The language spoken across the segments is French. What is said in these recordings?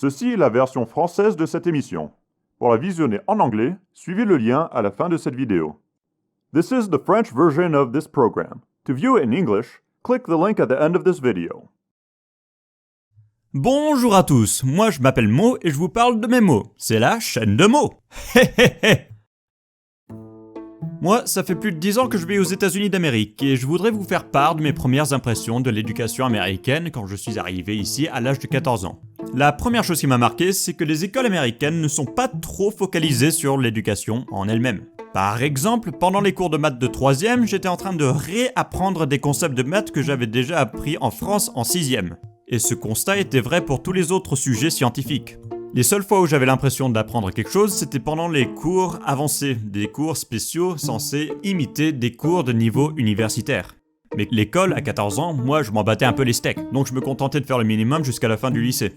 Ceci est la version française de cette émission. Pour la visionner en anglais, suivez le lien à la fin de cette vidéo. This is the French version of this program. To view it in English, click the link at the end of this video. Bonjour à tous, moi je m'appelle Mo et je vous parle de mes mots. C'est la chaîne de Mo. Moi, ça fait plus de 10 ans que je vis aux États-Unis d'Amérique et je voudrais vous faire part de mes premières impressions de l'éducation américaine quand je suis arrivé ici à l'âge de 14 ans. La première chose qui m'a marqué, c'est que les écoles américaines ne sont pas trop focalisées sur l'éducation en elle-même. Par exemple, pendant les cours de maths de 3e, j'étais en train de réapprendre des concepts de maths que j'avais déjà appris en France en 6e. Et ce constat était vrai pour tous les autres sujets scientifiques. Les seules fois où j'avais l'impression d'apprendre quelque chose, c'était pendant les cours avancés, des cours spéciaux censés imiter des cours de niveau universitaire. Mais l'école, à 14 ans, moi je m'en battais un peu les steaks, donc je me contentais de faire le minimum jusqu'à la fin du lycée.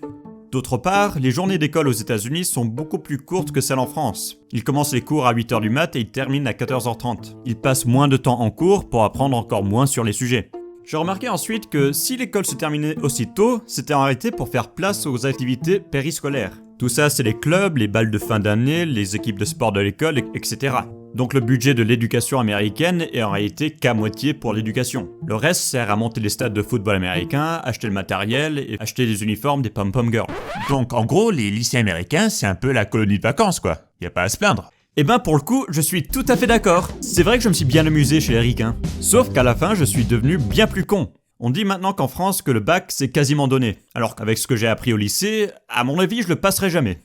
D'autre part, les journées d'école aux États-Unis sont beaucoup plus courtes que celles en France. Ils commencent les cours à 8h du mat et ils terminent à 14h30. Ils passent moins de temps en cours pour apprendre encore moins sur les sujets. J'ai remarqué ensuite que si l'école se terminait aussitôt, c'était en réalité pour faire place aux activités périscolaires. Tout ça, c'est les clubs, les balles de fin d'année, les équipes de sport de l'école, etc. Donc le budget de l'éducation américaine est en réalité qu'à moitié pour l'éducation. Le reste sert à monter les stades de football américains, acheter le matériel et acheter les uniformes des pom-pom girls. Donc en gros, les lycées américains, c'est un peu la colonie de vacances quoi. Y a pas à se plaindre. Eh ben pour le coup, je suis tout à fait d'accord. C'est vrai que je me suis bien amusé chez les ricains. Sauf qu'à la fin, je suis devenu bien plus con. On dit maintenant qu'en France que le bac c'est quasiment donné. Alors qu'avec ce que j'ai appris au lycée, à mon avis je le passerai jamais.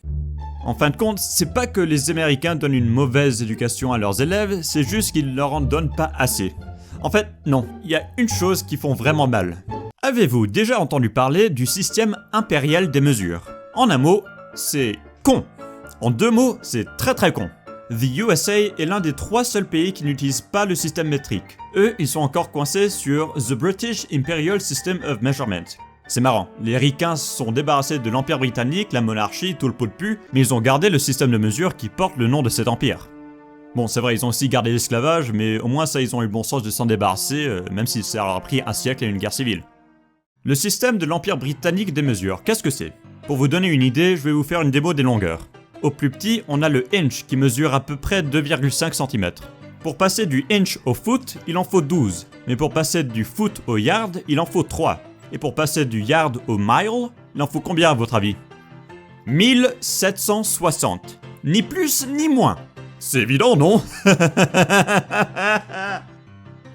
En fin de compte, c'est pas que les Américains donnent une mauvaise éducation à leurs élèves, c'est juste qu'ils leur en donnent pas assez. En fait, non, il y a une chose qui font vraiment mal. Avez-vous déjà entendu parler du système impérial des mesures? En un mot, c'est con. En deux mots, c'est très très con. The USA est l'un des 3 seuls pays qui n'utilisent pas le système métrique. Eux, ils sont encore coincés sur The British Imperial System of Measurement. C'est marrant, les ricains se sont débarrassés de l'Empire britannique, la monarchie, tout le pot de pu, mais ils ont gardé le système de mesure qui porte le nom de cet empire. Bon, c'est vrai, ils ont aussi gardé l'esclavage, mais au moins ça, ils ont eu le bon sens de s'en débarrasser, même si ça leur a pris un siècle et une guerre civile. Le système de l'Empire britannique des mesures, qu'est-ce que c'est? Pour vous donner une idée, je vais vous faire une démo des longueurs. Au plus petit, on a le inch qui mesure à peu près 2,5 cm. Pour passer du inch au foot, il en faut 12. Mais pour passer du foot au yard, il en faut 3. Et pour passer du yard au mile, il en faut combien à votre avis? 1760. Ni plus ni moins. C'est évident, non?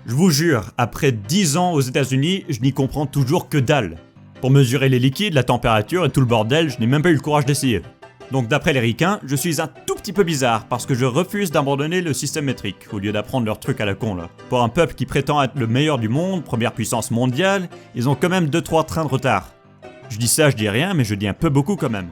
Je vous jure, après 10 ans aux États-Unis, je n'y comprends toujours que dalle. Pour mesurer les liquides, la température et tout le bordel, je n'ai même pas eu le courage d'essayer. Donc d'après les ricains, je suis un tout petit peu bizarre parce que je refuse d'abandonner le système métrique au lieu d'apprendre leur truc à la con là. Pour un peuple qui prétend être le meilleur du monde, première puissance mondiale, ils ont quand même 2-3 trains de retard. Je dis ça, je dis rien, mais je dis un peu beaucoup quand même.